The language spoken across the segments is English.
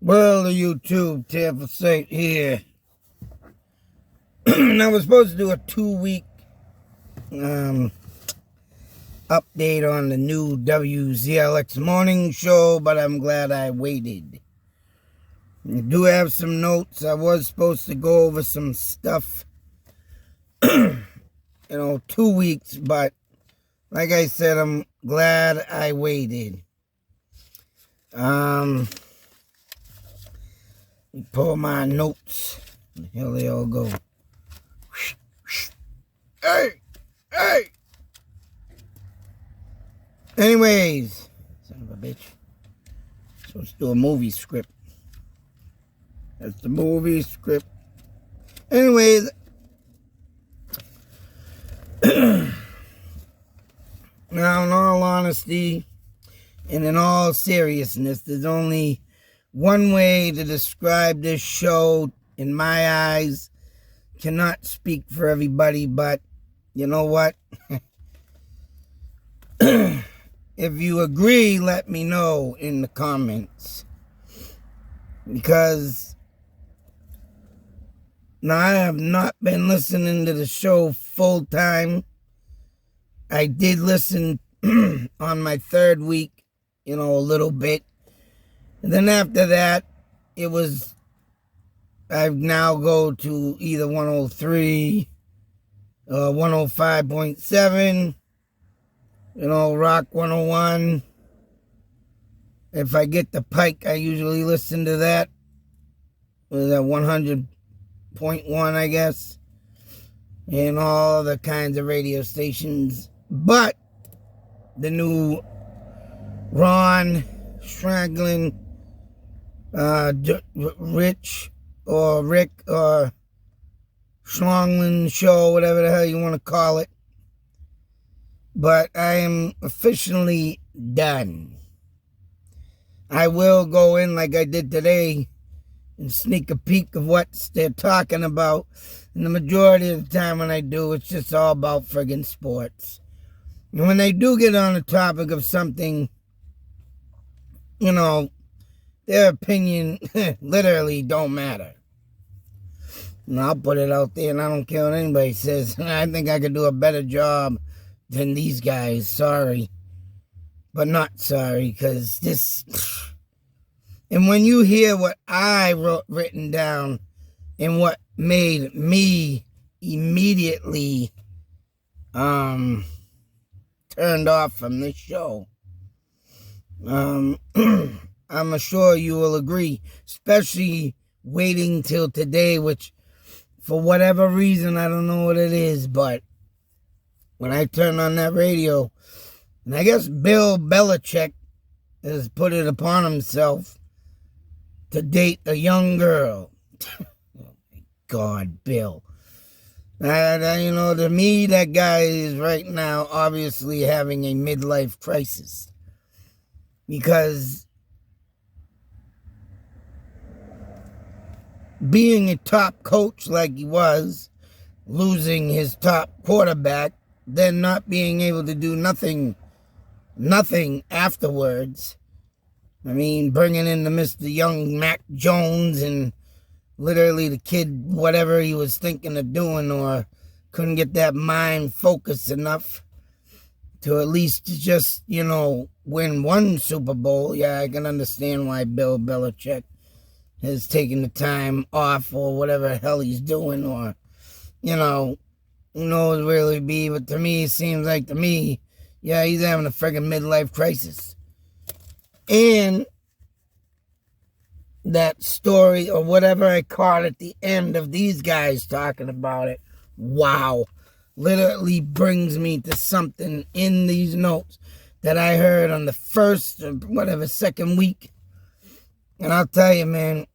Well, the YouTube Tampa Saint here. I was supposed to do a 2-week update on the new Wzlx morning show, but I'm glad I waited. I do have some notes. I was supposed to go over some stuff, 2 weeks, but like I said, I'm glad I waited. Pull my notes. Where the hell they all go? Hey! Anyways, son of a bitch. Supposed to do a movie script. That's the movie script. Anyways, now in all honesty and in all seriousness, there's only one way to describe this show in my eyes. Cannot speak for everybody, but you know what? If you agree, let me know in the comments. Because now I have not been listening to the show full time. I did listen on my third week, a little bit. And then after that, I now go to either 103 or 105.7, Rock 101. If I get the Pike, I usually listen to that. Was that 100.1, I guess? And all other kinds of radio stations. But the new Ron Straglin, Rich or Rick or Schlonglin show, whatever the hell you want to call it. But I am officially done. I will go in like I did today and sneak a peek of what they're talking about. And the majority of the time when I do, it's just all about friggin' sports. And when they do get on the topic of something, their opinion literally don't matter. And I'll put it out there, and I don't care what anybody says. I think I could do a better job than these guys. Sorry. But not sorry, because this... And when you hear what I written down and what made me immediately turned off from this show, I'm sure you will agree, especially waiting till today, which for whatever reason, I don't know what it is, but when I turn on that radio, and I guess Bill Belichick has put it upon himself to date a young girl. Oh my God, Bill. To me, that guy is right now obviously having a midlife crisis. Because being a top coach like he was, losing his top quarterback, then not being able to do nothing afterwards. I mean, bringing in the Mr. Young Mac Jones and literally the kid, whatever he was thinking of doing, or couldn't get that mind focused enough to at least just, win one Super Bowl. Yeah, I can understand why Bill Belichick has taken the time off or whatever the hell he's doing, or, who knows where he'll be. But to me, it seems like he's having a friggin' midlife crisis. And that story, or whatever I caught at the end of these guys talking about it, wow, literally brings me to something in these notes that I heard on the first or second week. And I'll tell you, man,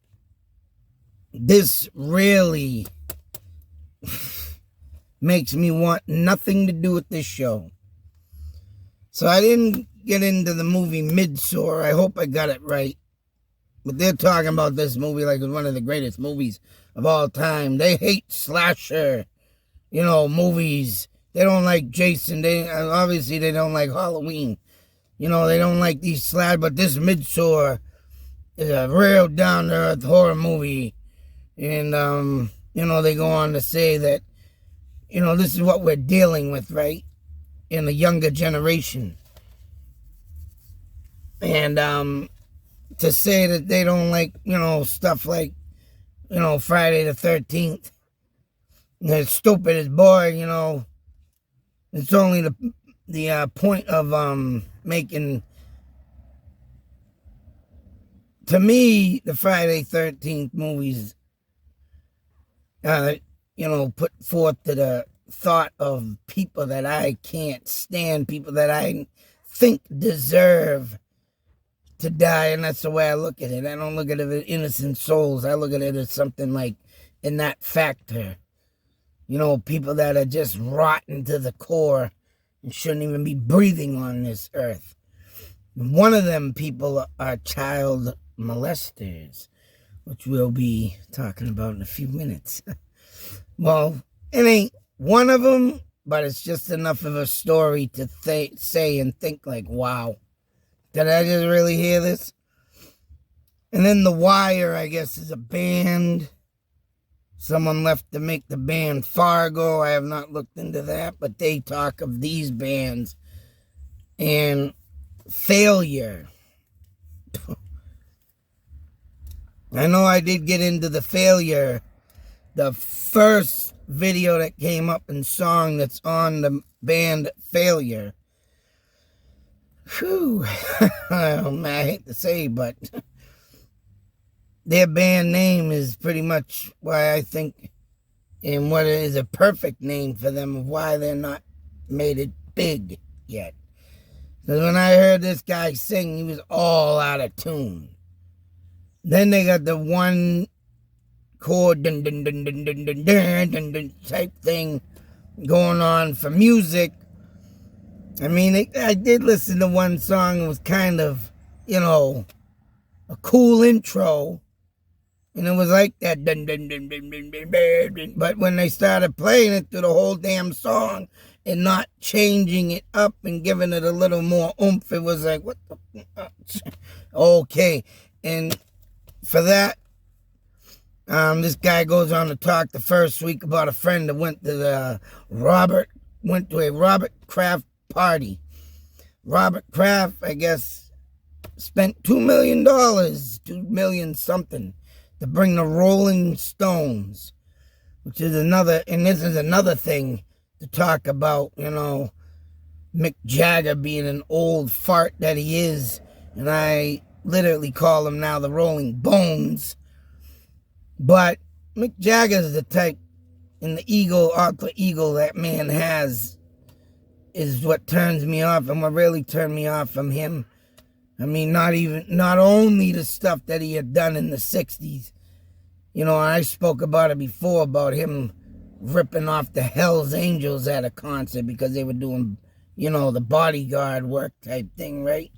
this really makes me want nothing to do with this show. So I didn't get into the movie Midsommar. I hope I got it right. But they're talking about this movie like it's one of the greatest movies of all time. They hate slasher, movies. They don't like Jason. Obviously they don't like Halloween. They don't like these slasher. But this Midsommar is a real down-to-earth horror movie. And, they go on to say that, this is what we're dealing with, right? In the younger generation. And, to say that they don't like, stuff like, Friday the 13th. It's stupid, it's boring, It's only the point of making, to me, the Friday 13th movies, put forth to the thought of people that I can't stand, people that I think deserve to die, and that's the way I look at it. I don't look at it as innocent souls. I look at it as something like in that factor. People that are just rotten to the core and shouldn't even be breathing on this earth. One of them people are child molesters, which we'll be talking about in a few minutes. Well, it ain't one of them, but it's just enough of a story to say and think like, wow, did I just really hear this? And then The Wire, I guess, is a band. Someone left to make the band Fargo. I have not looked into that, but they talk of these bands and failure. I know I did get into the failure. The first video that came up in song that's on the band Failure. Whew. I hate to say, but their band name is pretty much why I think, and what is a perfect name for them of why they're not made it big yet. Because when I heard this guy sing, he was all out of tune. Then they got the one chord dun, dun, dun, dun, dun, dun, dun, dun, dun, type thing going on for music. I mean, I did listen to one song. It was kind of, a cool intro. And it was like that. Dun, dun, dun, dun, dun, dun, dun, dun. But when they started playing it through the whole damn song and not changing it up and giving it a little more oomph, it was like, what the? Okay. And for that, this guy goes on to talk the first week about a friend that went to a Robert Kraft party. Robert Kraft, I guess, spent $2 million, $2 million something, to bring the Rolling Stones, which is another, and this is another thing to talk about, Mick Jagger being an old fart that he is, and I literally call him now the Rolling Bones. But Mick Jagger is the type, and the ego, alter ego that man has, is what turns me off, and what really turned me off from him. I mean, not only the stuff that he had done in the 60s. I spoke about it before, about him ripping off the Hells Angels at a concert because they were doing, the bodyguard work type thing, right?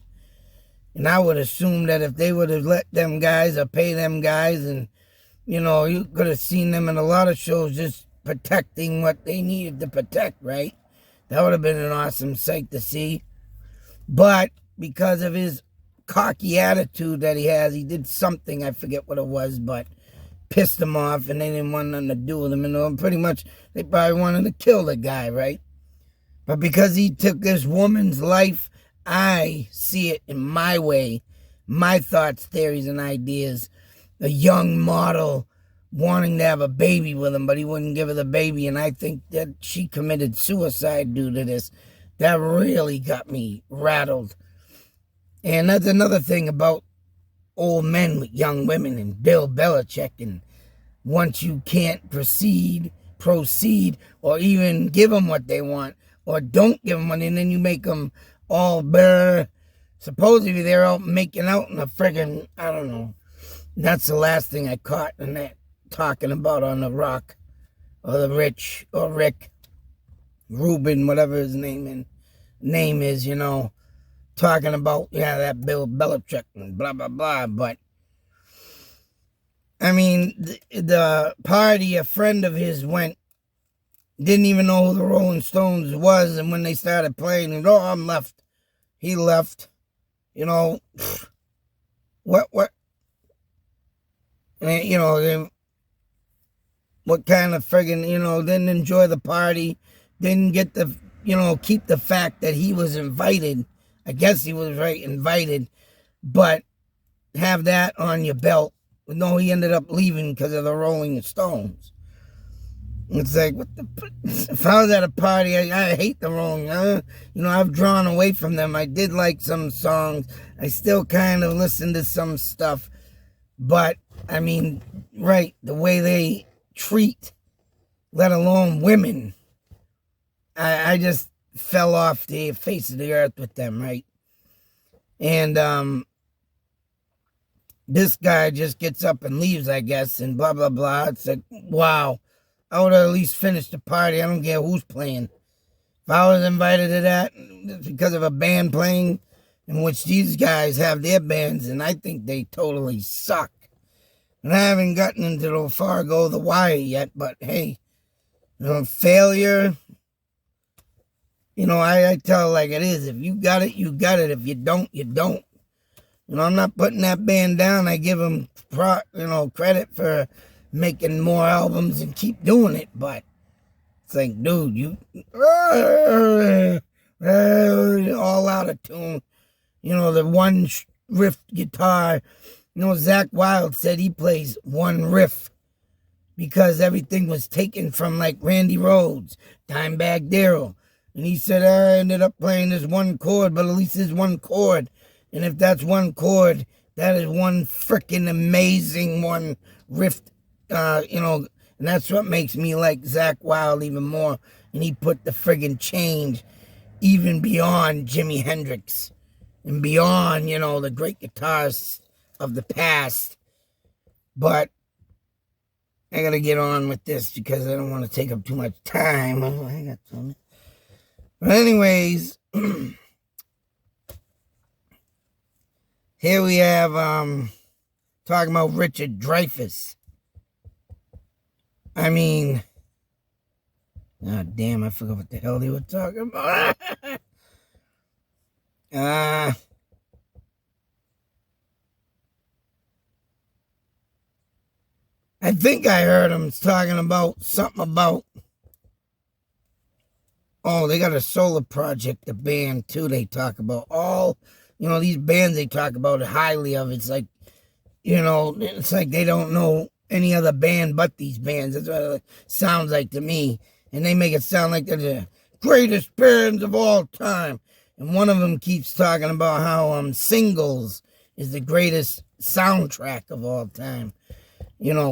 And I would assume that if they would have let them guys or pay them guys, and, you could have seen them in a lot of shows just protecting what they needed to protect, right? That would have been an awesome sight to see. But because of his cocky attitude that he has, he did something, I forget what it was, but pissed them off, and they didn't want nothing to do with him. And pretty much, they probably wanted to kill the guy, right? But because he took this woman's life, I see it in my way, my thoughts, theories, and ideas. A young model wanting to have a baby with him, but he wouldn't give her the baby, and I think that she committed suicide due to this. That really got me rattled. And that's another thing about old men with young women and Bill Belichick, and once you can't proceed, or even give them what they want, or don't give them money, and then you make them all brr. Supposedly they're out making out in a friggin', I don't know. That's the last thing I caught in that talking about on the Rock, or the Rich, or Rick Rubin, whatever his name is, talking about, that Bill Belichick and blah, blah, blah. But, I mean, the party a friend of his went, didn't even know who the Rolling Stones was, and when they started playing, I'm left. He left. What? And, what kind of friggin', didn't enjoy the party, didn't get the, keep the fact that he was invited. I guess he was right, invited, but have that on your belt. No, he ended up leaving because of the Rolling Stones. It's like, what the? If I was at a party, I hate the Rolling. I've drawn away from them. I did like some songs. I still kind of listen to some stuff. But, I mean, right, the way they treat, let alone women, I just fell off the face of the earth with them, right? And this guy just gets up and leaves, I guess, and blah, blah, blah. It's like, wow. I would have at least finished the party. I don't care who's playing. If I was invited to that because of a band playing, in which these guys have their bands, and I think they totally suck. And I haven't gotten into the Fargo, The Wire yet, but hey, failure, I tell it like it is. If you got it, you got it. If you don't, you don't. I'm not putting that band down. I give them, credit for making more albums and keep doing it. But it's like, dude, you all out of tune. The one riff guitar. Zach Wilde said he plays one riff because everything was taken from like Randy Rhoads, Dimebag Darrell. And he said, I ended up playing this one chord, but at least there's one chord. And if that's one chord, that is one freaking amazing one riff, and that's what makes me like Zach Wilde even more. And he put the friggin' change even beyond Jimi Hendrix and beyond, the great guitarists of the past. But I gotta get on with this because I don't want to take up too much time. I got something. But anyways, here we have talking about Richard Dreyfuss. I mean, god damn, I forgot what the hell they were talking about. I think I heard him talking about something about, they got a solo project, the band too. They talk about all, these bands they talk about highly of. It's like, it's like they don't know any other band but these bands. That's what it sounds like to me. And they make it sound like they're the greatest bands of all time. And one of them keeps talking about how Singles is the greatest soundtrack of all time.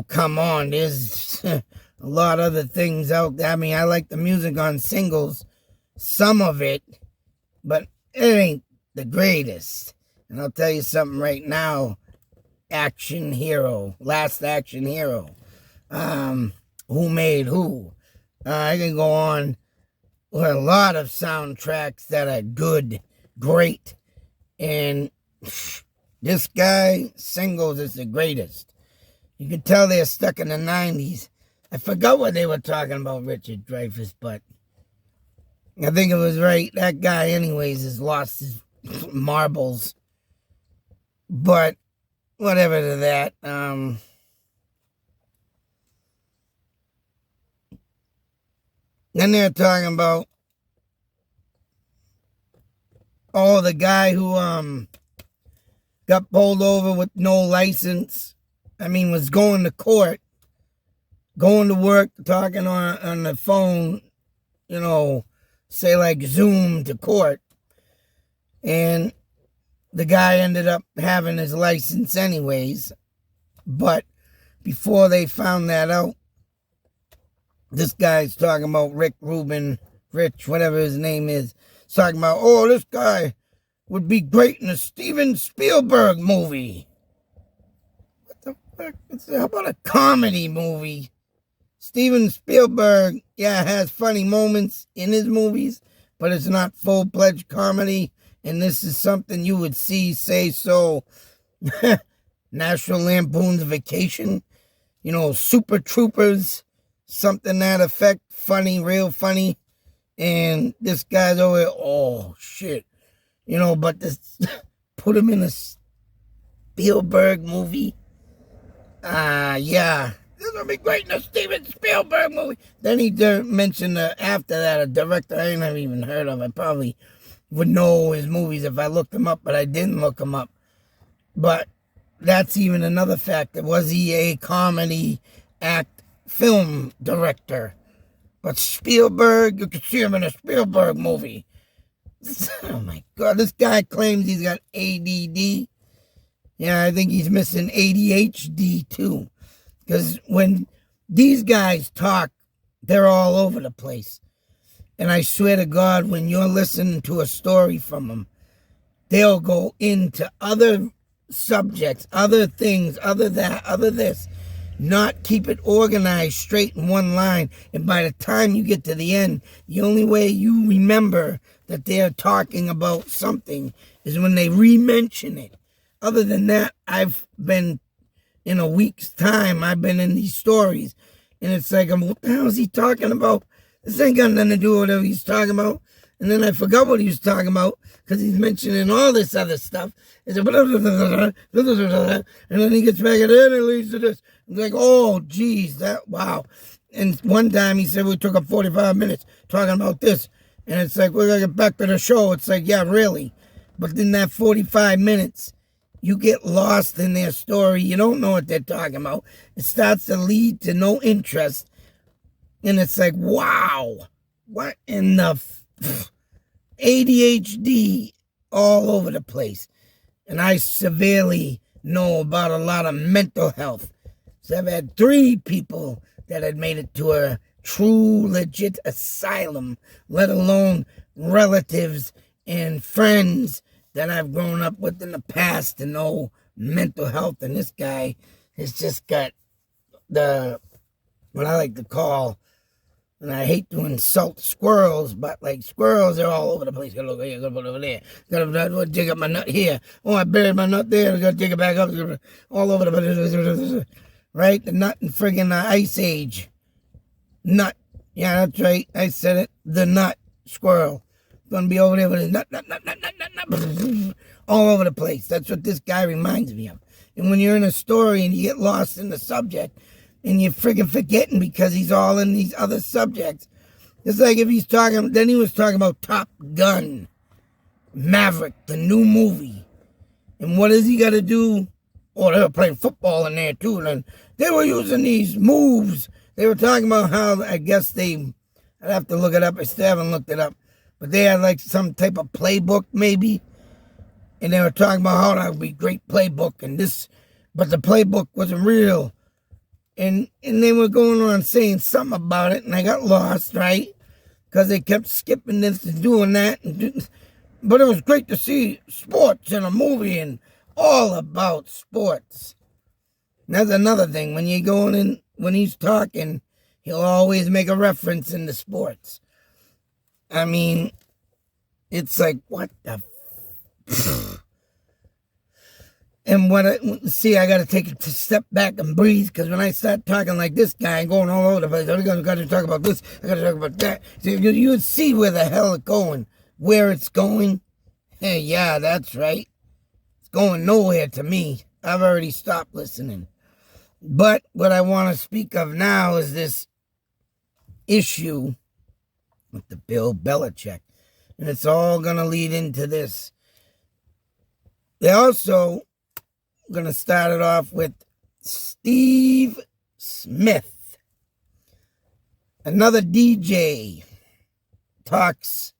Come on, there's a lot of other things out there. I mean, I like the music on Singles, some of it, but it ain't the greatest. And I'll tell you something right now, Action Hero, Last Action Hero, Who Made Who. I can go on with a lot of soundtracks that are good, great, and this guy, Singles, is the greatest. You can tell they're stuck in the 90s. I forgot what they were talking about, Richard Dreyfuss, but I think it was right. That guy, anyways, has lost his marbles. But whatever to that. Then they're talking about, the guy who got pulled over with no license. I mean, was going to court, going to work, talking on the phone, say like Zoom to court. And the guy ended up having his license anyways. But before they found that out, this guy's talking about Rich, whatever his name is, talking about, this guy would be great in a Steven Spielberg movie. How about a comedy movie? Steven Spielberg, has funny moments in his movies, but it's not full-fledged comedy. And this is something you would see, say so, National Lampoon's Vacation, Super Troopers, something that effect, funny, real funny. And this guy's over here, oh, shit. But this, put him in a Spielberg movie. Yeah. This is going to be great in a Steven Spielberg movie. Then he mentioned after that a director I ain't never even heard of. I probably would know his movies if I looked him up, but I didn't look him up. But that's even another factor. Was he a comedy act film director? But Spielberg, you could see him in a Spielberg movie. Oh my God, this guy claims he's got ADD. Yeah, I think he's missing ADHD too. Because when these guys talk, they're all over the place. And I swear to God, when you're listening to a story from them, they'll go into other subjects, other things, other that, other this. Not keep it organized straight in one line. And by the time you get to the end, the only way you remember that they're talking about something is when they re-mention it. Other than that, I've been, in a week's time, I've been in these stories. And it's like, what the hell is he talking about? This ain't got nothing to do with whatever he's talking about. And then I forgot what he was talking about because he's mentioning all this other stuff. It's a and then he gets back at it and it leads to this. It's like, oh, geez, wow. And one time he said we took up 45 minutes talking about this. And it's like, we're going to get back to the show. It's like, yeah, really. But in that 45 minutes, you get lost in their story. You don't know what they're talking about. It starts to lead to no interest. And it's like, wow, what in the ADHD all over the place. And I severely know about a lot of mental health. So I've had 3 people that had made it to a true, legit asylum, let alone relatives and friends that I've grown up with in the past to know mental health. And this guy has just got what I like to call, and I hate to insult squirrels, but like squirrels are all over the place. Gotta look here, gotta put it over there. Gotta dig up my nut here. Oh, I buried my nut there. I gotta dig it back up. All over the place. Right? The nut and friggin' ice age. Nut. Yeah, that's right. I said it. The nut squirrel. Gonna be over there with his nut. All over the place. That's what this guy reminds me of. And when you're in a story and you get lost in the subject, and you're friggin' forgetting because he's all in these other subjects. It's like if he's talking, then he was talking about Top Gun, Maverick, the new movie. And what does he got to do? Oh, they were playing football in there too. And they were using these moves. They were talking about how, I guess I'd have to look it up. I still haven't looked it up. But they had like some type of playbook maybe. And they were talking about how that would be a great playbook and this. But the playbook wasn't real. And they were going on saying something about it, and I got lost, right? Because they kept skipping this and doing that. But it was great to see sports in a movie and all about sports. And that's another thing. When you're going in, when he's talking, he'll always make a reference into sports. I mean, it's like, what the And I got to take a step back and breathe, because when I start talking like this guy and going all over the place, I got to talk about this, I got to talk about that. So you would see where the hell it's going, where it's going. Hey, yeah, that's right. It's going nowhere to me. I've already stopped listening. But what I want to speak of now is this issue with the Bill Belichick. And it's all going to lead into this. They also going to start it off with Steve Smith. Another DJ talks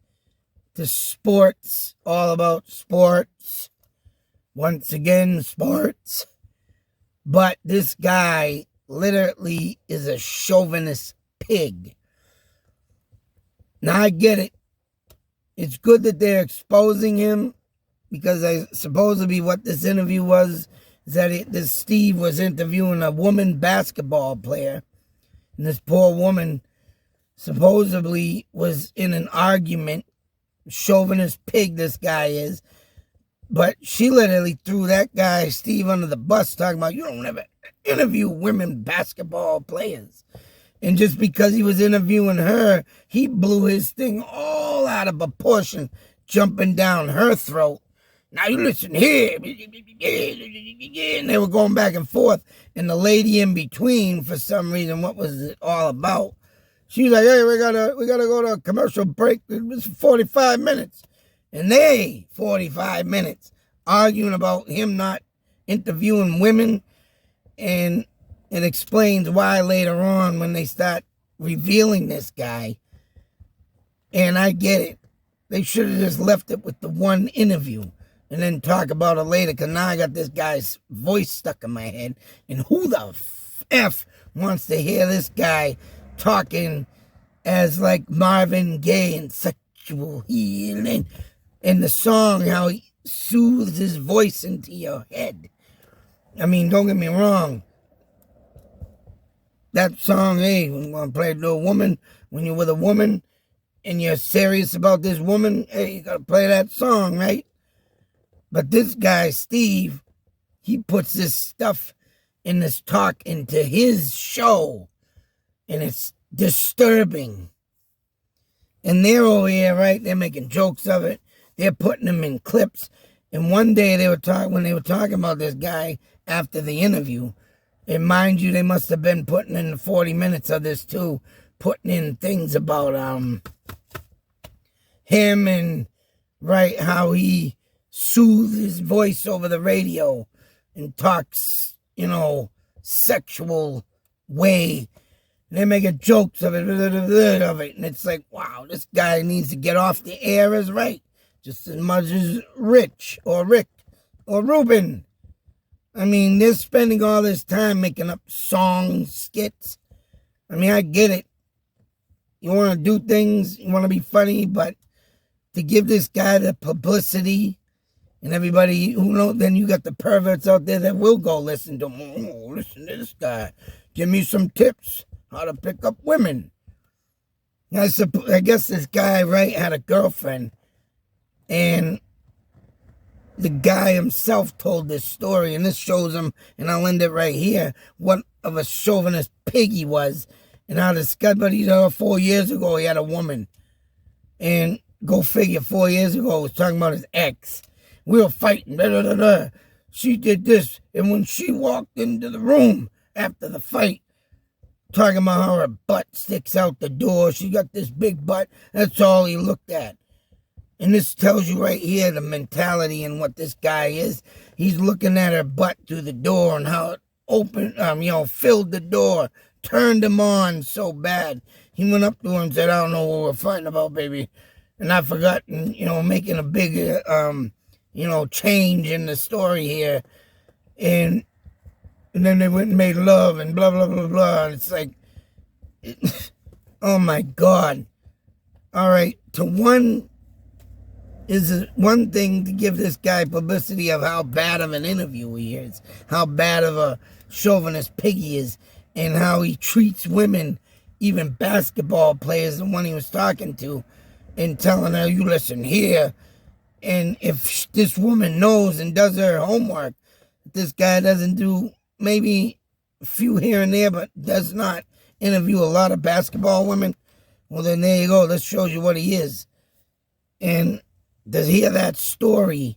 to sports, all about sports. Once again, sports. But this guy literally is a chauvinist pig. Now I get it. It's good that they're exposing him, because supposedly what this interview was is that this Steve was interviewing a woman basketball player. And this poor woman supposedly was in an argument. Chauvinist pig this guy is. But she literally threw that guy, Steve, under the bus, talking about, you don't ever interview women basketball players. And just because he was interviewing her, he blew his thing all out of proportion, jumping down her throat. Now you listen here. And they were going back and forth. And the lady in between, for some reason, what was it all about? She was like, hey, we gotta go to a commercial break. It was 45 minutes. And they, 45 minutes, arguing about him not interviewing women. And it explains why later on when they start revealing this guy. And I get it. They should have just left it with the one interview and then talk about it later, because now I got this guy's voice stuck in my head. And who the F wants to hear this guy talking as like Marvin Gaye and sexual healing? And the song, how he soothes his voice into your head. I mean, don't get me wrong. That song, hey, when you want to play it to a woman, when you're with a woman and you're serious about this woman, hey, you got to play that song, right? But this guy, Steve, he puts this stuff in this talk into his show, and it's disturbing. And they're over here, right? They're making jokes of it. They're putting them in clips. And one day when they were talking about this guy after the interview, and mind you, they must have been putting in 40 minutes of this too, putting in things about him and, right, how he soothes his voice over the radio and talks, sexual way. And they're making jokes of it, and it's like, wow, this guy needs to get off the air as right, just as much as Rich or Rick or Ruben. I mean, they're spending all this time making up songs, skits. I mean, I get it. You want to do things, you want to be funny, but to give this guy the publicity and everybody who knows, then you got the perverts out there that will go listen to him. Oh, listen to this guy. Give me some tips how to pick up women. I guess this guy, right, had a girlfriend, and the guy himself told this story, and this shows him, and I'll end it right here, what of a chauvinist pig he was, and how this guy, but 4 years ago, he had a woman. And go figure, 4 years ago, he was talking about his ex. We were fighting, She did this, and when she walked into the room after the fight, talking about how her butt sticks out the door, she got this big butt, that's all he looked at. And this tells you right here the mentality and what this guy is. He's looking at her butt through the door and how it opened, filled the door, turned him on so bad. He went up to her and said, I don't know what we're fighting about, baby. And I forgot, making a big, change in the story here. And then they went and made love and blah, blah, blah, blah. And it's like, oh my God. All right, is one thing to give this guy publicity of how bad of an interview he is, how bad of a chauvinist pig he is, and how he treats women, even basketball players, the one he was talking to, and telling her, you listen here. And if this woman knows and does her homework, this guy doesn't do maybe a few here and there, but does not interview a lot of basketball women, well, then there you go. This shows you what he is. And to hear that story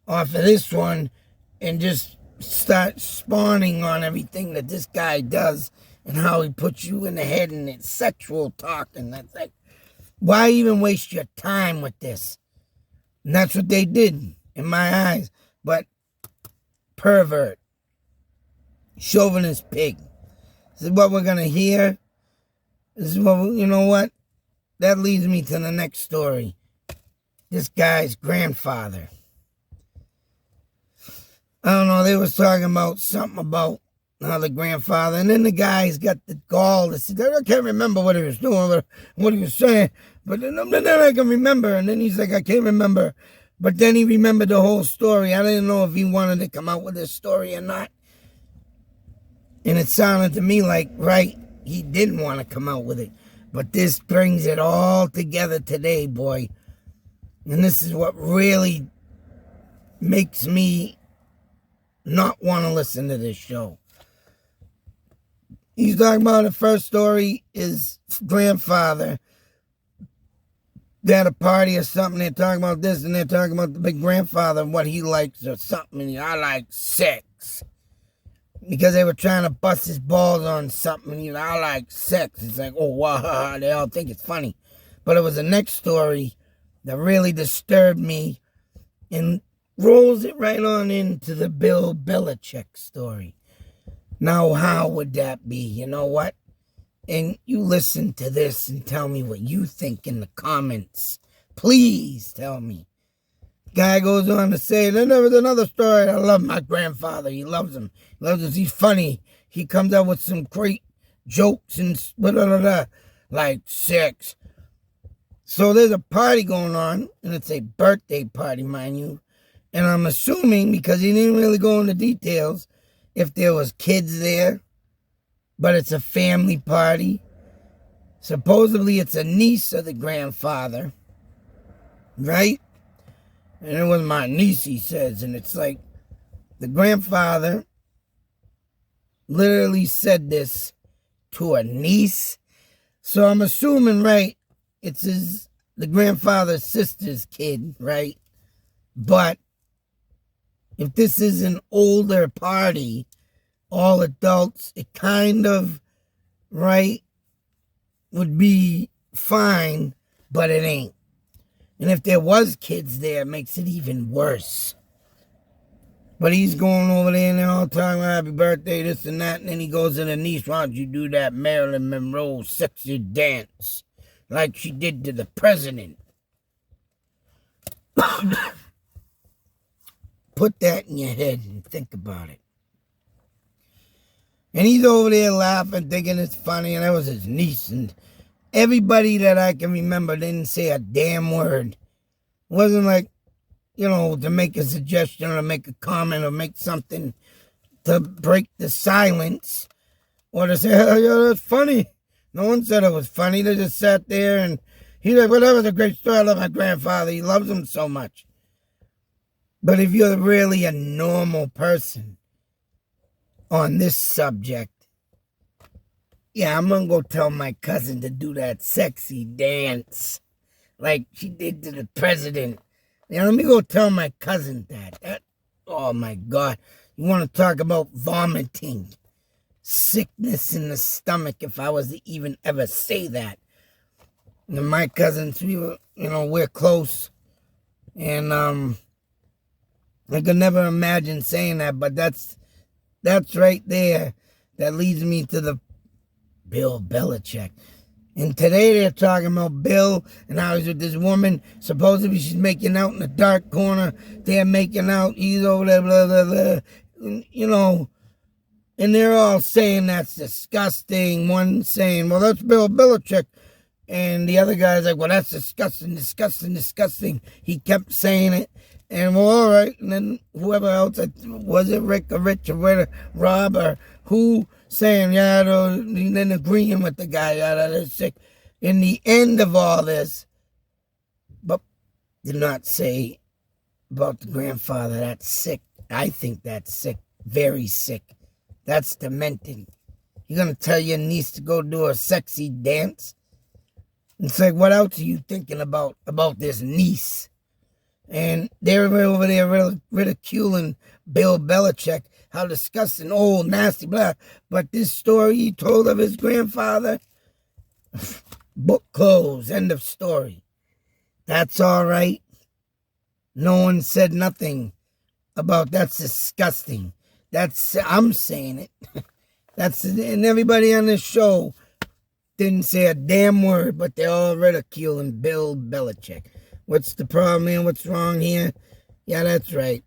off of this one and just start spawning on everything that this guy does and how he puts you in the head and it's sexual talk, and that's like, why even waste your time with this? And that's what they did in my eyes. But pervert, chauvinist pig. This is what we're going to hear. This is what, you know what? That leads me to the next story. This guy's grandfather. I don't know, they was talking about something about how the grandfather, and then the guy's got the gall to say, I can't remember what he was doing, what he was saying, but then I can remember, and then he's like, I can't remember, but then he remembered the whole story. I didn't know if he wanted to come out with this story or not, and it sounded to me like, right, he didn't want to come out with it, but this brings it all together today, boy, and this is what really makes me not want to listen to this show. He's talking about the first story is grandfather they're at a party or something, they're talking about this, and they're talking about the big grandfather and what he likes or something, and I like sex. Because they were trying to bust his balls on something, I like sex. It's like, oh, wow, they all think it's funny. But it was the next story that really disturbed me and rolls it right on into the Bill Belichick story. Now, how would that be? You know what? And you listen to this and tell me what you think in the comments. Please tell me. Guy goes on to say, then there was another story. I love my grandfather. He loves him. He loves us. He's funny. He comes up with some great jokes and blah, blah, blah, blah, like sex. So there's a party going on, and it's a birthday party, mind you. And I'm assuming, because he didn't really go into details, if there was kids there, but it's a family party. Supposedly it's a niece of the grandfather, right? And it was my niece, he says, and it's like the grandfather literally said this to a niece. So I'm assuming, right, it's the grandfather's sister's kid, right? But if this is an older party, all adults, it kind of, right, would be fine, but it ain't. And if there was kids there, it makes it even worse. But he's going over there and they're all talking about happy birthday, this and that, and then he goes to the niece, why don't you do that Marilyn Monroe sexy dance like she did to the president? Put that in your head and think about it. And he's over there laughing, thinking it's funny, and that was his niece. And everybody that I can remember didn't say a damn word. It wasn't like, to make a suggestion or make a comment or make something to break the silence or to say, oh, yeah, that's funny. No one said it was funny. They just sat there and he's like, well, that was a great story. I love my grandfather. He loves him so much. But if you're really a normal person on this subject, yeah, I'm going to go tell my cousin to do that sexy dance like she did to the president. Yeah, let me go tell my cousin that. Oh, my God. You want to talk about vomiting, sickness in the stomach if I was to even ever say that. And my cousins, we're close. And I could never imagine saying that, but that's right there. That leads me to the Bill Belichick. And today they're talking about Bill and how he's with this woman. Supposedly she's making out in the dark corner. They're making out. He's over there, blah, blah, blah. And they're all saying that's disgusting. One saying, well, that's Bill Belichick. And the other guy's like, well, that's disgusting, disgusting, disgusting. He kept saying it. And well, all right. And then whoever else, was it Rick or Rich or Rob or who, saying, yeah, and then agreeing with the guy, yeah, that's sick. In the end of all this, but did not say about the grandfather, that's sick. I think that's sick, very sick. That's demented. You're going to tell your niece to go do a sexy dance? It's like, what else are you thinking about this niece? And they're over there ridiculing Bill Belichick, how disgusting, old, nasty, blah. But this story he told of his grandfather, book closed, end of story. That's all right. No one said nothing about that's disgusting. I'm saying it. And everybody on this show didn't say a damn word, but they're all ridiculing Bill Belichick. What's the problem here? What's wrong here? Yeah, that's right.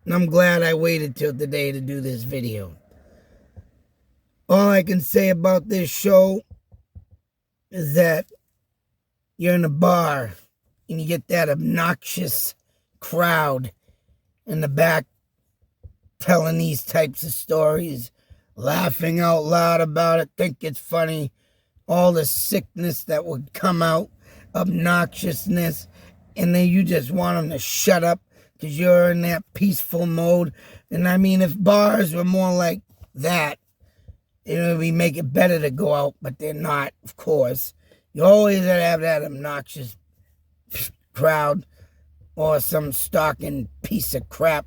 And I'm glad I waited till today to do this video. All I can say about this show is that you're in a bar and you get that obnoxious crowd in the back telling these types of stories, laughing out loud about it, think it's funny, all the sickness that would come out, obnoxiousness, and then you just want them to shut up because you're in that peaceful mode. And I mean, if bars were more like that, it would make it better to go out, but they're not, of course. You always have that obnoxious crowd or some stalking piece of crap.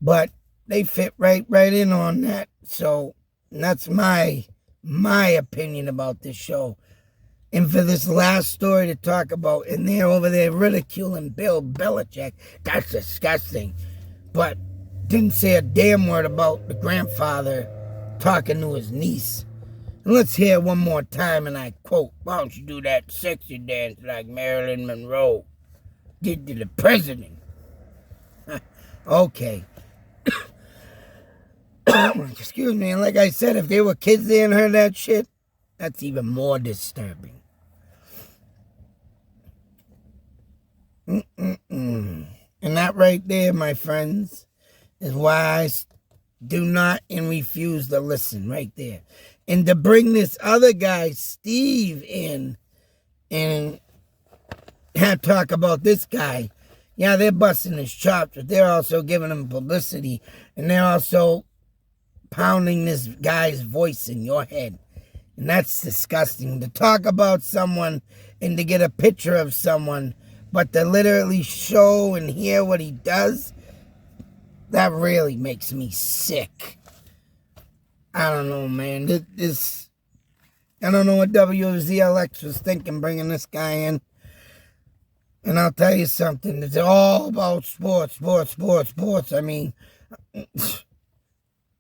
But they fit right in on that. So that's my opinion about this show. And for this last story to talk about, and they're over there ridiculing Bill Belichick. That's disgusting. But didn't say a damn word about the grandfather talking to his niece. And let's hear it one more time, and I quote, "Why don't you do that sexy dance like Marilyn Monroe did to the president?" Okay. Excuse me. And like I said, if there were kids there and heard that shit, that's even more disturbing. And that right there, my friends, is why I do not and refuse to listen right there. And to bring this other guy, Steve, in and talk about this guy, yeah, they're busting his chops, but they're also giving him publicity, and they're also pounding this guy's voice in your head. And that's disgusting. To talk about someone and to get a picture of someone, but to literally show and hear what he does, that really makes me sick. I don't know, man. I don't know what Wzlx was thinking bringing this guy in. And I'll tell you something. It's all about sports. I mean,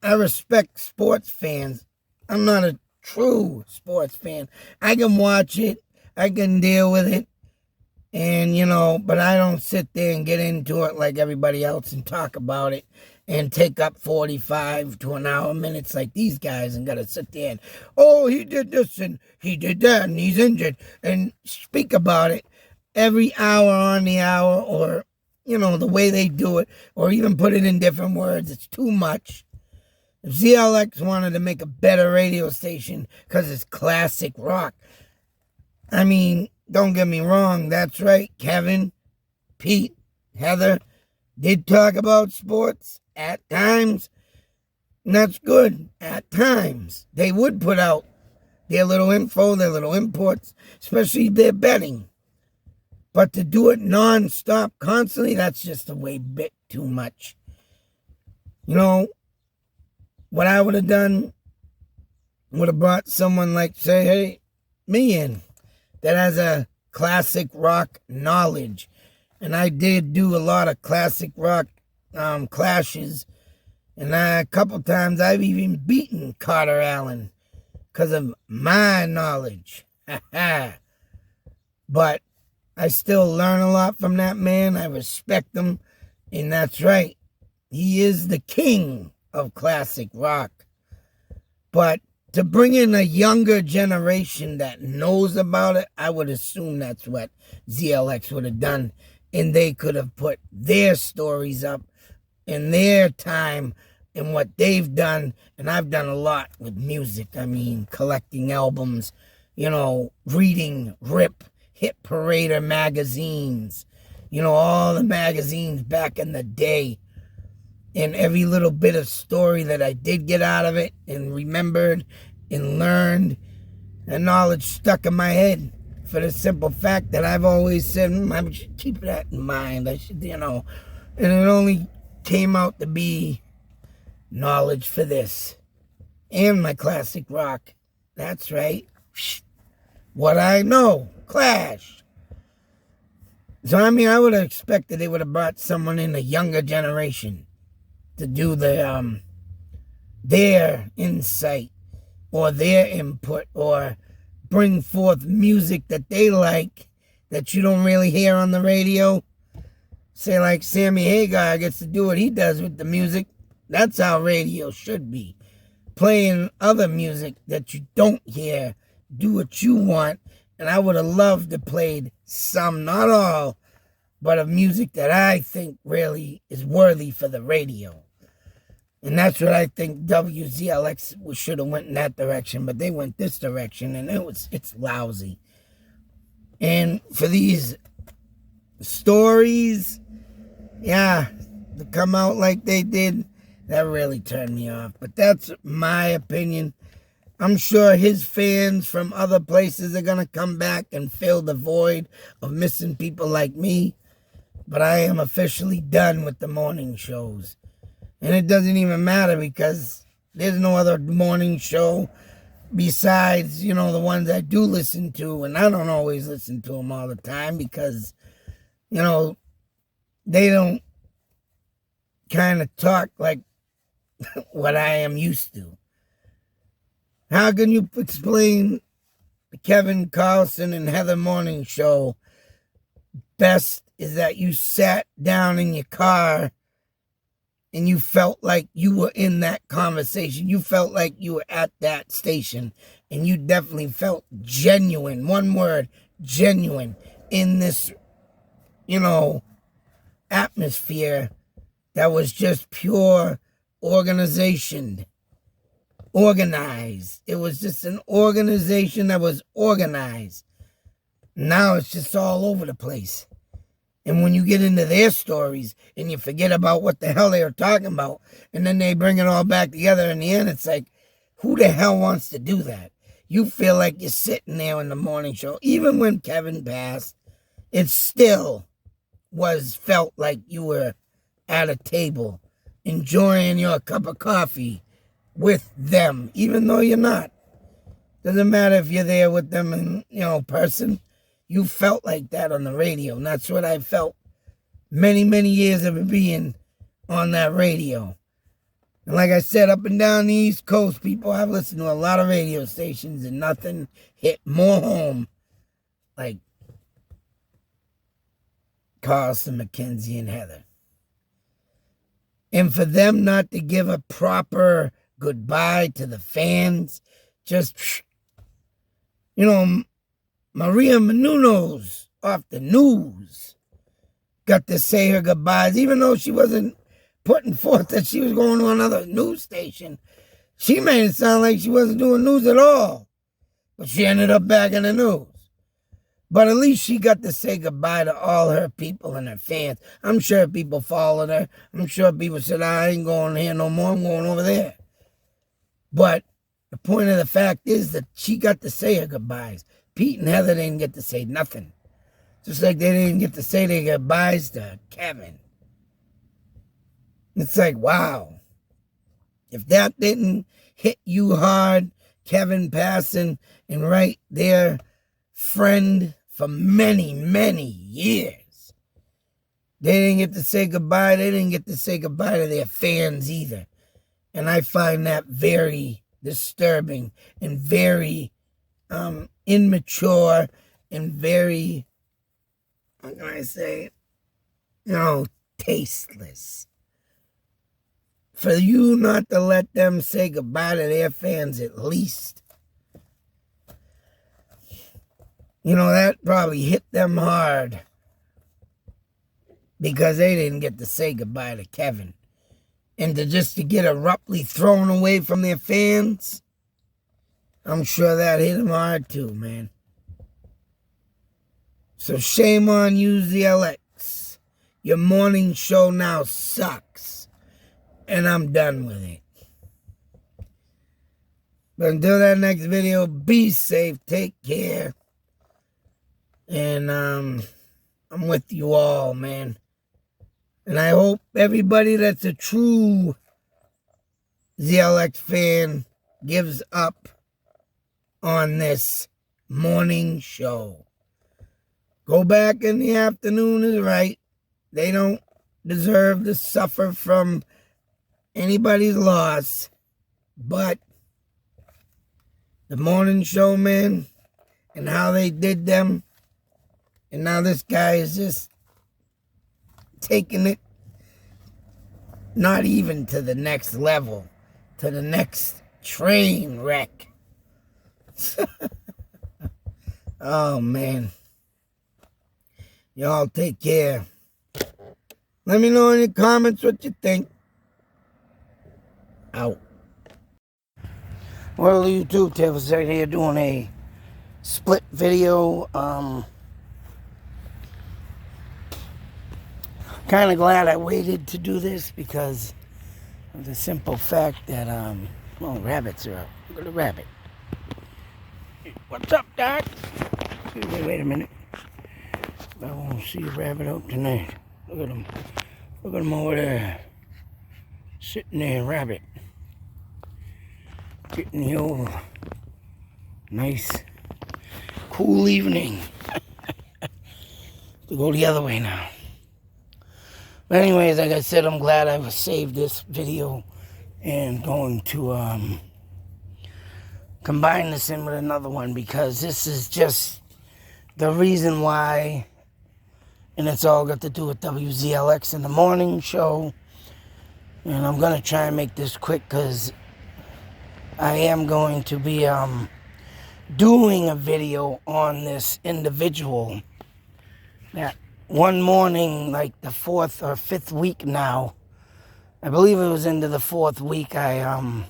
I respect sports fans. I'm not a true sports fan. I can watch it. I can deal with it. And, but I don't sit there and get into it like everybody else and talk about it and take up 45 to an hour minutes like these guys and got to sit there and, oh, he did this and he did that and he's injured, and speak about it every hour on the hour, or, the way they do it, or even put it in different words. It's too much. If Wzlx wanted to make a better radio station because it's classic rock, I mean, don't get me wrong, that's right. Kevin, Pete, Heather did talk about sports at times, and that's good. At times, they would put out their little info, their little imports, especially their betting. But to do it non-stop, constantly, that's just a way bit too much. What I would have done would have brought someone like, say, hey, me in, that has a classic rock knowledge. And I did do a lot of classic rock clashes. And a couple times I've even beaten Carter Allen because of my knowledge. But I still learn a lot from that man. I respect him. And that's right. He is the king of classic rock. But to bring in a younger generation that knows about it, I would assume that's what Wzlx would have done. And they could have put their stories up in their time and what they've done. And I've done a lot with music. I mean, collecting albums, reading Rip, Hit Parader magazines, all the magazines back in the day. And every little bit of story that I did get out of it and remembered and learned, and knowledge stuck in my head for the simple fact that I've always said, I should keep that in mind. I should, and it only came out to be knowledge for this and my classic rock. That's right. What I know, Clash. So, I mean, I would have expected they would have brought someone in a younger generation to do their insight or their input, or bring forth music that they like that you don't really hear on the radio. Say like Sammy Hagar gets to do what he does with the music. That's how radio should be. Playing other music that you don't hear. Do what you want. And I would have loved to played some, not all, but of music that I think really is worthy for the radio. And that's what I think Wzlx should have went in that direction, but they went this direction, and it's lousy. And for these stories, yeah, to come out like they did, that really turned me off. But that's my opinion. I'm sure his fans from other places are going to come back and fill the void of missing people like me. But I am officially done with the morning shows. And it doesn't even matter because there's no other morning show besides, the ones I do listen to. And I don't always listen to them all the time because, they don't kind of talk like what I am used to. How can you explain the Kevin Carlson and Heather Morning Show best is that you sat down in your car and you felt like you were in that conversation. You felt like you were at that station and you definitely felt genuine, one word, genuine, in this, atmosphere that was just pure organization. Organized. It was just an organization that was organized. Now it's just all over the place. And when you get into their stories and you forget about what the hell they were talking about, and then they bring it all back together in the end, it's like, who the hell wants to do that? You feel like you're sitting there in the morning show. Even when Kevin passed, it still felt like you were at a table enjoying your cup of coffee with them, even though you're not. Doesn't matter if you're there with them in, person. You felt like that on the radio. And that's what I felt many, many years of being on that radio. And like I said, up and down the East Coast, people, I've listened to a lot of radio stations and nothing hit more home like Carlson, McKenzie, and Heather. And for them not to give a proper goodbye to the fans, just, Maria Menounos off the news got to say her goodbyes, even though she wasn't putting forth that she was going to another news station. She made it sound like she wasn't doing news at all, but she ended up back in the news. But at least she got to say goodbye to all her people and her fans. I'm sure people followed her. I'm sure people said, I ain't going here no more. I'm going over there. But the point of the fact is that she got to say her goodbyes. Pete and Heather didn't get to say nothing. Just like they didn't get to say their goodbyes to Kevin. It's like, wow. If that didn't hit you hard, Kevin passing and right there, friend for many, many years. They didn't get to say goodbye. They didn't get to say goodbye to their fans either. And I find that very disturbing and very immature and very, how can I say, tasteless. For you not to let them say goodbye to their fans at least. That probably hit them hard because they didn't get to say goodbye to Kevin. And to get abruptly thrown away from their fans, I'm sure that hit them hard too, man. So shame on you, Wzlx. Your morning show now sucks. And I'm done with it. But until that next video, be safe, take care. And I'm with you all, man. And I hope everybody that's a true Wzlx fan gives up on this morning show. Go back in the afternoon is right. They don't deserve to suffer from anybody's loss. But the morning show, man, and how they did them, and now this guy is just taking it not even to the next level, to the next train wreck. Oh, man. Y'all take care. Let me know in the comments what you think. Out. Well, YouTube, Tavis right here doing a split video. Kind of glad I waited to do this because of the simple fact that, rabbits are up. Look at the rabbit. What's up, Doc? Wait a minute. I won't see a rabbit out tonight. Look at him. Look at him over there. Sitting there, rabbit. Getting the old nice, cool evening. To go the other way now. But anyways, like I said, I'm glad I saved this video and going to combine this in with another one, because this is just the reason why, and it's all got to do with Wzlx in the morning show. And I'm going to try and make this quick, because I am going to be doing a video on this individual that one morning, like the 4th or 5th week now, I believe it was into the 4th week, I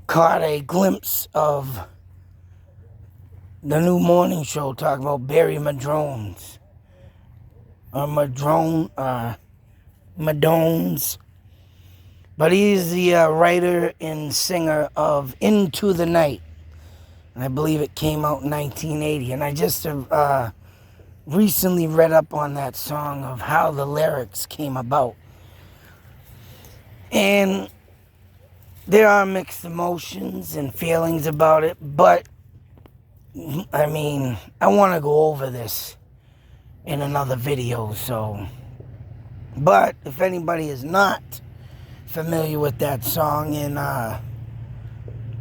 caught a glimpse of the new morning show talking about Barry Madrones. Madones. But he's the writer and singer of Into the Night. And I believe it came out in 1980. And I just recently read up on that song of how the lyrics came about. And there are mixed emotions and feelings about it. But, I mean, I want to go over this in another video. So, but if anybody is not familiar with that song and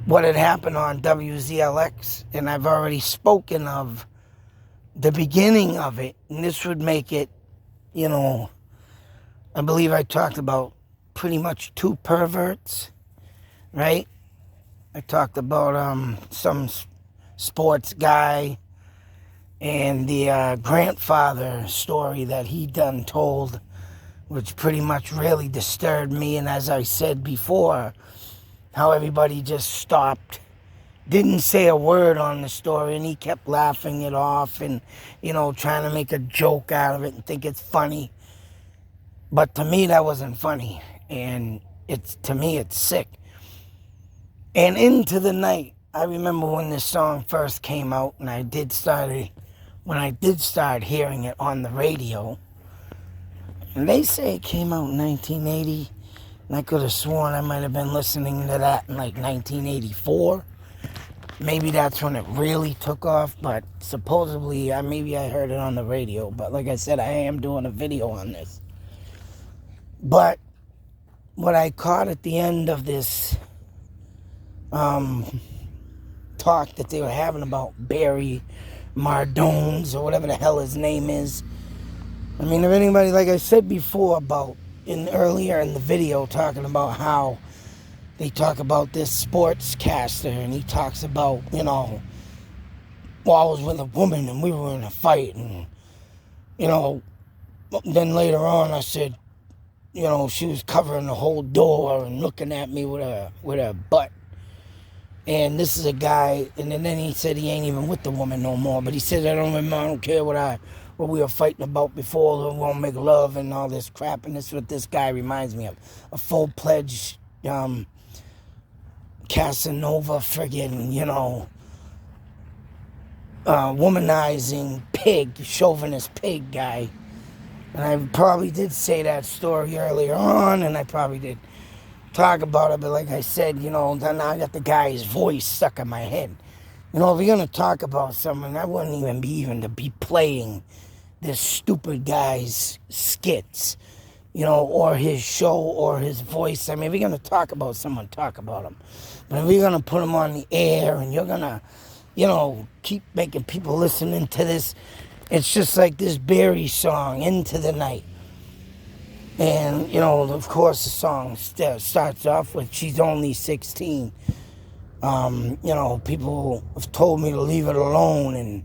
what had happened on Wzlx, and I've already spoken of the beginning of it, and this would make it, you know, I believe I talked about pretty much 2 perverts, right? I talked about some sports guy and the grandfather story that he done told, which pretty much really disturbed me. And as I said before, how everybody just stopped, didn't say a word on the story, and he kept laughing it off and, you know, trying to make a joke out of it and think it's funny. But to me, that wasn't funny. And to me, it's sick. And Into the Night, I remember when this song first came out, and when I did start hearing it on the radio. And they say it came out in 1980, and I could have sworn I might have been listening to that in like 1984. Maybe that's when it really took off, but supposedly, maybe I heard it on the radio. But like I said, I am doing a video on this. But what I caught at the end of this talk that they were having about Barry Mardones, or whatever the hell his name is. I mean, if anybody, like I said before about earlier in the video, talking about how they talk about this sportscaster, and he talks about, you know, well, I was with a woman and we were in a fight, and, you know, then later on I said, you know, she was covering the whole door and looking at me with her butt. And this is a guy, and then he said he ain't even with the woman no more, but he said, I don't care what we were fighting about before, we won't make love and all this crap. And this is what this guy reminds me of. A full-pledged Casanova friggin', you know, womanizing pig, chauvinist pig guy. And I probably did say that story earlier on, and I probably did talk about it, but like I said, you know, then I got the guy's voice stuck in my head. You know, if you're going to talk about someone, I wouldn't even be playing this stupid guy's skits, you know, or his show or his voice. I mean, if you're going to talk about someone, talk about him. But if you're going to put him on the air and you're going to, you know, keep making people listening to this, it's just like this Barry song, Into the Night. And, you know, of course, the song starts off with, she's only 16. You know, people have told me to leave it alone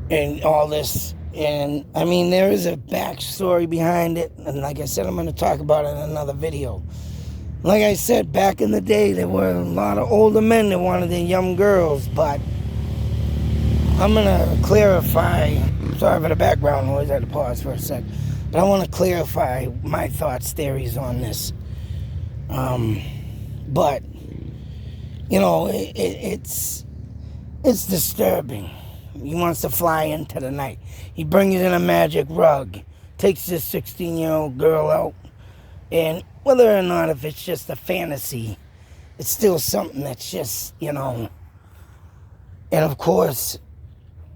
and all this. And, I mean, there is a backstory behind it. And like I said, I'm going to talk about it in another video. Like I said, back in the day, there were a lot of older men that wanted their young girls. But I'm going to clarify. Sorry for the background noise. I had to pause for a sec. But I want to clarify my thoughts, theories on this. But You know, it's disturbing. He wants to fly into the night. He brings in a magic rug, takes this 16-year-old girl out, and whether or not if it's just a fantasy, it's still something that's just, and of course,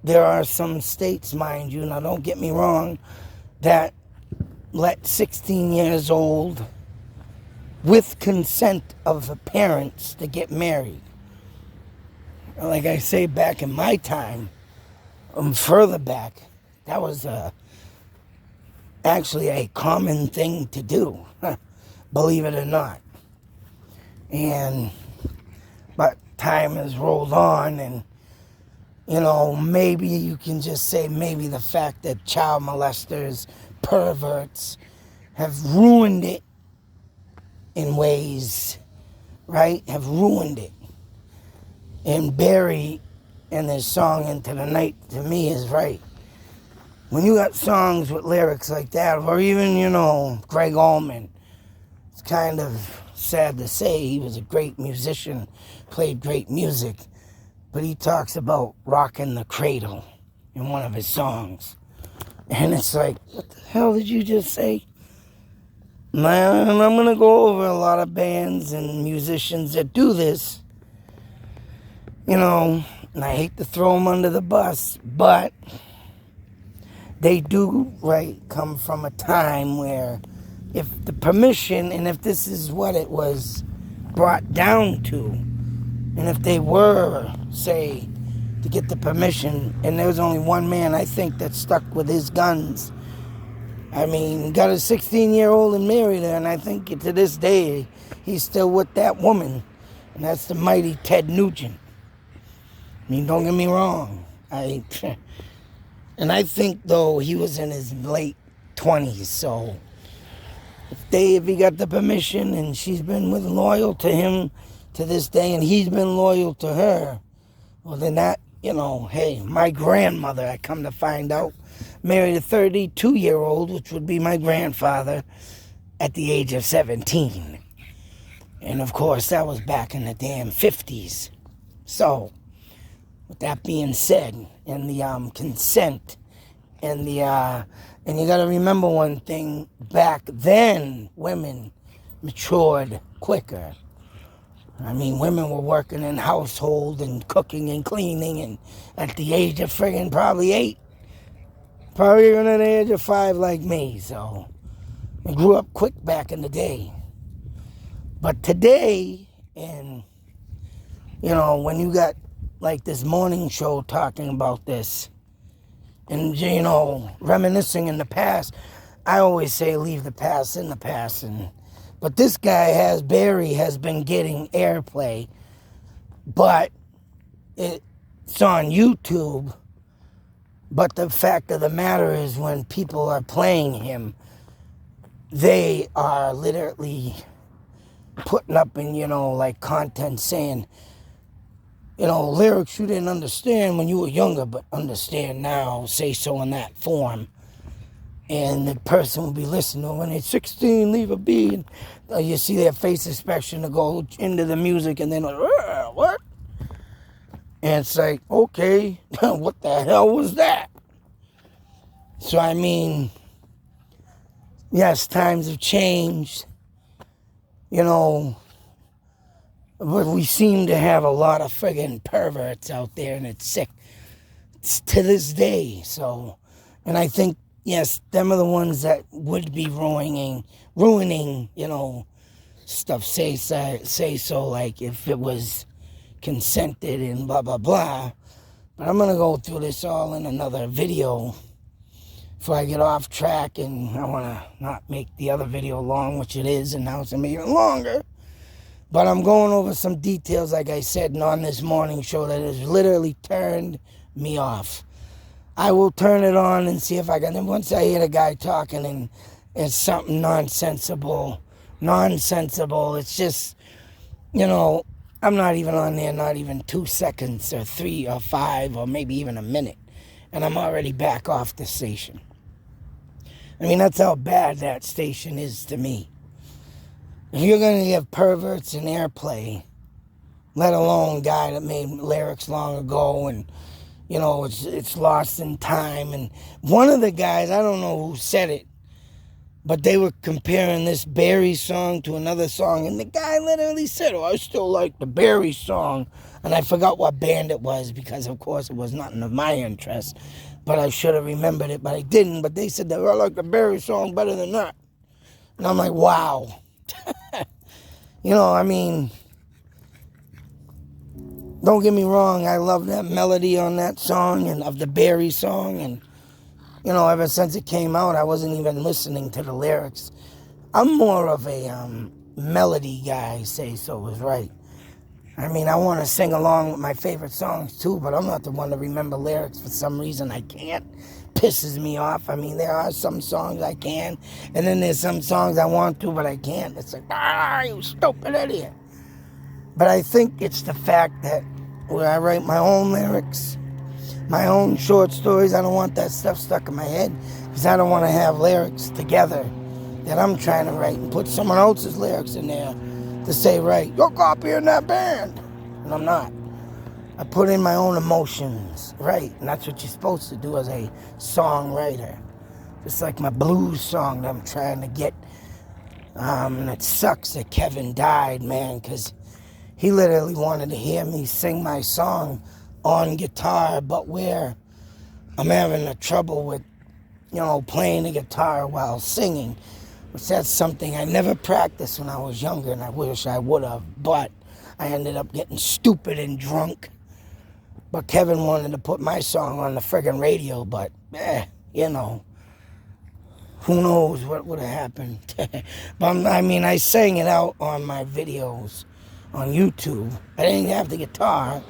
there are some states, mind you, now don't get me wrong, that let 16 years old with consent of the parents to get married. Like I say, back in my time, further back, that was actually a common thing to do, believe it or not. But time has rolled on, and maybe you can just say maybe the fact that child molesters, perverts, have ruined it in ways, right? Have ruined it. And Barry and his song Into the Night, to me, is right. When you got songs with lyrics like that, or even, Greg Allman, it's kind of sad to say he was a great musician, played great music, but he talks about rocking the cradle in one of his songs. And it's like, what the hell did you just say? Man, I'm going to go over a lot of bands and musicians that do this. And I hate to throw them under the bus, but they do, come from a time where if the permission, and if this is what it was brought down to, and if they were, say, to get the permission, and there was only one man, I think, that stuck with his guns. I mean, got a 16-year-old and married her, and I think to this day, he's still with that woman, and that's the mighty Ted Nugent. I mean, don't get me wrong. And I think, though, he was in his late 20s, so if he got the permission and she's been loyal to him to this day and he's been loyal to her, well, then that, hey, my grandmother, I come to find out, married a 32-year-old, which would be my grandfather, at the age of 17. And, of course, that was back in the damn 50s. So, with that being said, and the consent, and and you got to remember one thing, back then, women matured quicker. I mean, women were working in household and cooking and cleaning, and at the age of friggin' probably 8, probably even at the age of 5 like me, so I grew up quick back in the day. But today, and, when you got like this morning show talking about this, and, reminiscing in the past, I always say leave the past in the past, but this guy Barry has been getting airplay, but it's on YouTube. But the fact of the matter is, when people are playing him, they are literally putting up in, content saying, lyrics you didn't understand when you were younger, but understand now, say so in that form. And the person will be listening to, when they're 16, leave a beat. And you see their face expression to go into the music, and then like, what? And it's like, okay, what the hell was that? So, I mean, yes, times have changed, but we seem to have a lot of friggin' perverts out there, and it's sick. It's to this day, so, and I think, yes, them are the ones that would be ruining, stuff, say so, like if it was consented and blah, blah, blah. But I'm going to go through this all in another video before I get off track, and I want to not make the other video long, which it is, and now it's going to be even longer. But I'm going over some details, like I said, on this morning show that has literally turned me off. I will turn it on and see if I can. And once I hear the guy talking and it's something nonsensical, it's just, I'm not even on there, not even 2 seconds or 3 or 5 or maybe even a minute. And I'm already back off the station. I mean, that's how bad that station is to me. If you're going to have perverts and airplay, let alone guy that made lyrics long ago, and you know, it's lost in time. And one of the guys, I don't know who said it, but they were comparing this Barry song to another song, and the guy literally said, "Oh, I still like the Barry song," and I forgot what band it was because, of course, it was nothing of my interest. But I should have remembered it, but I didn't. But they said that I like the Barry song better than that, and I'm like, wow. You know, I mean, don't get me wrong, I love that melody on that song and of the Barry song, and you know, ever since it came out, I wasn't even listening to the lyrics. I'm more of a melody guy, say so was right. I mean, I want to sing along with my favorite songs too, but I'm not the one to remember lyrics for some reason. I can't. Pisses me off. I mean, there are some songs I can, and then there's some songs I want to, but I can't. It's like, you stupid idiot. But I think it's the fact that where I write my own lyrics, my own short stories, I don't want that stuff stuck in my head because I don't want to have lyrics together that I'm trying to write and put someone else's lyrics in there to say, right, you're copying that band. And I'm not. I put in my own emotions, right? And that's what you're supposed to do as a songwriter. Just like my blues song that I'm trying to get. And it sucks that Kevin died, man, because he literally wanted to hear me sing my song on guitar, but where I'm having a trouble with, you know, playing the guitar while singing, which that's something I never practiced when I was younger, and I wish I would have, but I ended up getting stupid and drunk. But Kevin wanted to put my song on the friggin' radio, but, you know, who knows what would have happened. But, I mean, I sang it out on my videos on YouTube. I didn't have the guitar,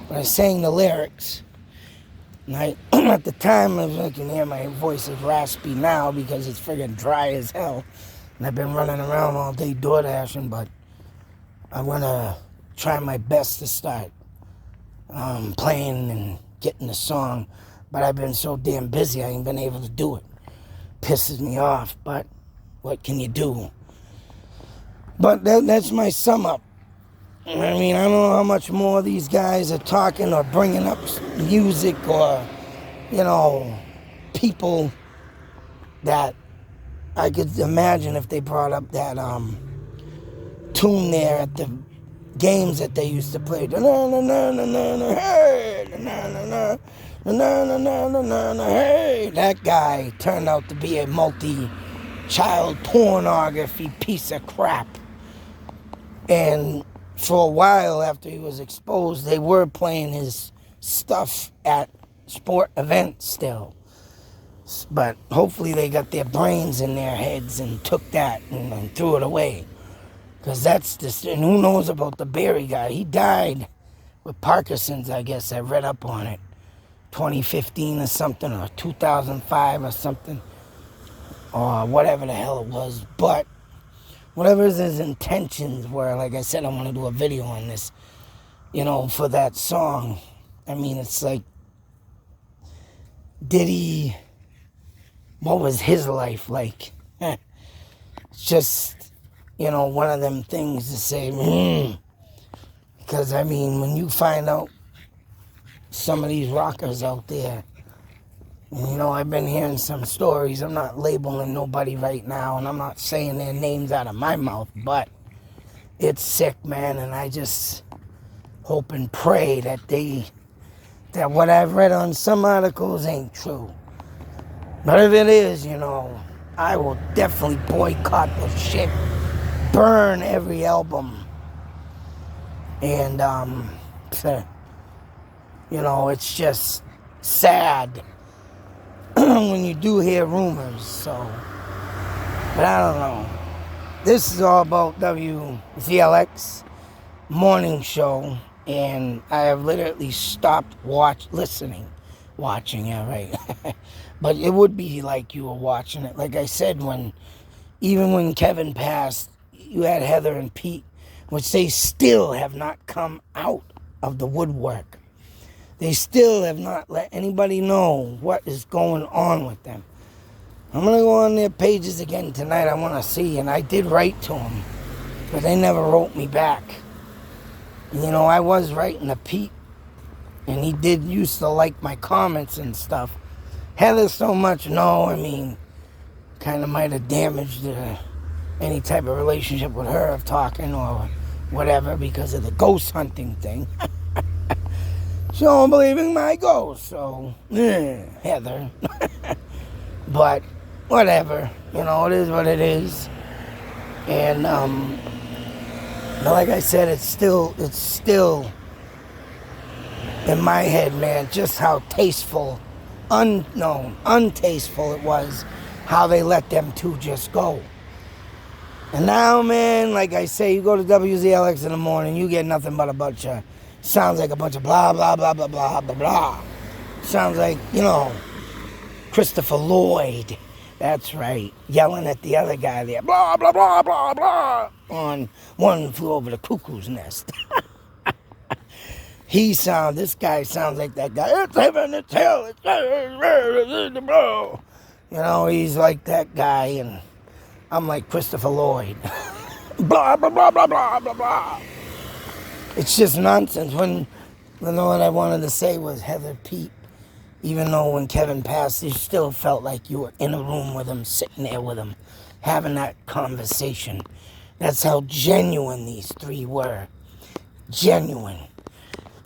but I sang the lyrics. And at the time, I can hear my voice is raspy now because it's friggin' dry as hell. And I've been running around all day door dashing, but I'm going to try my best to start playing and getting the song. But I've been so damn busy, I ain't been able to do it. Pisses me off, but what can you do? But that's my sum up. I mean, I don't know how much more these guys are talking or bringing up music or, you know, people that I could imagine if they brought up that tune there at the games that they used to play. Hey, that guy turned out to be a multi-child pornography piece of crap. And for a while after he was exposed, they were playing his stuff at sport events still. But hopefully they got their brains in their heads and took that and threw it away. Because that's just, and who knows about the Barry guy? He died with Parkinson's, I guess. I read up on it. 2015 or something, or 2005 or something. Or whatever the hell it was. But whatever his intentions were, like I said, I want to do a video on this, you know, for that song. I mean, it's like, what was his life like? It's just, you know, one of them things to say, because, I mean, when you find out some of these rockers out there, you know, I've been hearing some stories. I'm not labeling nobody right now, and I'm not saying their names out of my mouth, but it's sick, man, and I just hope and pray that that what I've read on some articles ain't true. But if it is, you know, I will definitely boycott the shit, burn every album, and, you know, it's just sad when you do hear rumors, so, but I don't know. This is all about Wzlx morning show, and I have literally stopped watching, yeah, right. But it would be like you were watching it. Like I said, even when Kevin passed, you had Heather and Pete, which they still have not come out of the woodwork. They still have not let anybody know what is going on with them. I'm going to go on their pages again tonight. I want to see, and I did write to them, but they never wrote me back. You know, I was writing to Pete, and he did used to like my comments and stuff. Heather so much, no, I mean, kind of might have damaged any type of relationship with her of talking or whatever because of the ghost hunting thing. She don't believe in my ghost, so, Heather. But, whatever, you know, it is what it is. And, but like I said, it's still in my head, man, just how tasteful, untasteful it was how they let them two just go. And now, man, like I say, you go to Wzlx in the morning, you get nothing but a bunch of, sounds like a bunch of blah, blah, blah, blah, blah, blah, blah. Sounds like, you know, Christopher Lloyd. That's right. Yelling at the other guy there. Blah, blah, blah, blah, blah. On One Flew Over the Cuckoo's Nest. This guy sounds like that guy. It's heaven, it's hell, it's blah. You know, he's like that guy, and I'm like Christopher Lloyd. Blah, blah, blah, blah, blah, blah, blah. It's just nonsense. When what I wanted to say was Heather Pete, even though when Kevin passed, you still felt like you were in a room with him, sitting there with him, having that conversation. That's how genuine these three were. Genuine.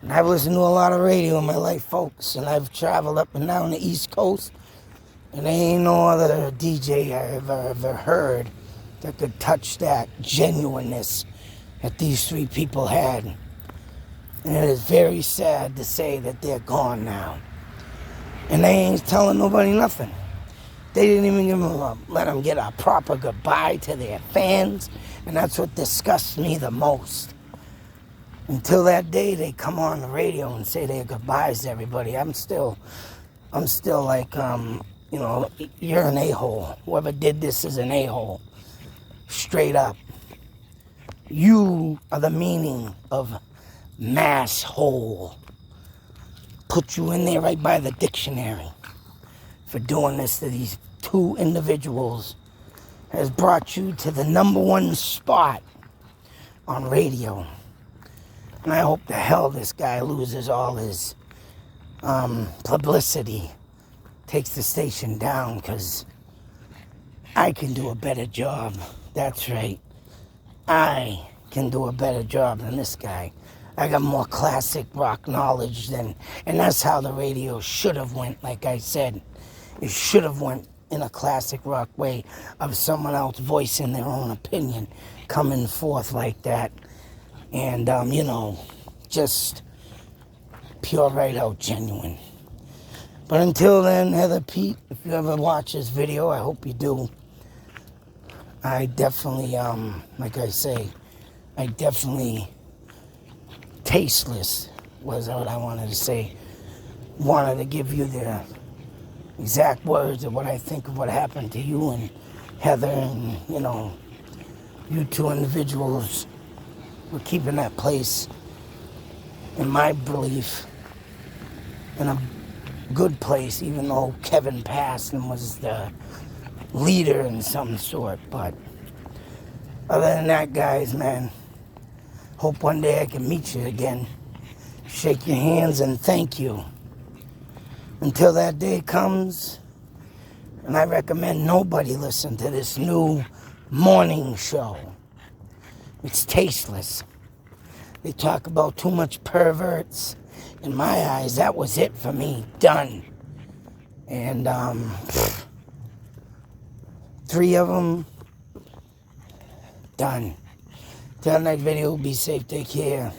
And I've listened to a lot of radio in my life, folks, and I've traveled up and down the East Coast, and there ain't no other DJ I've ever heard that could touch that genuineness that these three people had. And it is very sad to say that they're gone now. And they ain't telling nobody nothing. They didn't even let them get a proper goodbye to their fans, and that's what disgusts me the most. Until that day they come on the radio and say their goodbyes to everybody, I'm still like, you know, you're an a-hole. Whoever did this is an a-hole. Straight up. You are the meaning of mass hole. Put you in there right by the dictionary for doing this to these two individuals. Has brought you to the #1 spot on radio. And I hope the hell this guy loses all his publicity, takes the station down, because I can do a better job. That's right. I can do a better job than this guy. I got more classic rock knowledge than, and that's how the radio should have went, like I said. It should have went in a classic rock way of someone else voicing their own opinion, coming forth like that. And, you know, just pure right out genuine. But until then, Heather Pete, if you ever watch this video, I hope you do. I definitely, like I say, tasteless was what I wanted to say. Wanted to give you the exact words of what I think of what happened to you and Heather, and, you know, you two individuals were keeping that place, in my belief, in a good place, even though Kevin passed and was the leader in some sort. But other than that, guys, man, hope one day I can meet you again, shake your hands and thank you. Until that day comes, and I recommend nobody listen to this new morning show. It's tasteless. They talk about too much perverts. In my eyes, that was it for me. Done. And, 3 of them, done. Till next video, be safe, take care.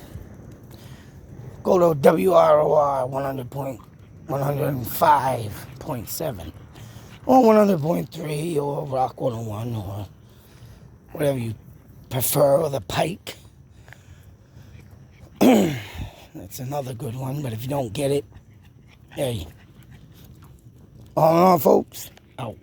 Go to WROR 105.7 or 100.3 or Rock 101 or whatever you prefer, or the Pike. That's another good one, but if you don't get it, hey. All in all, folks, out.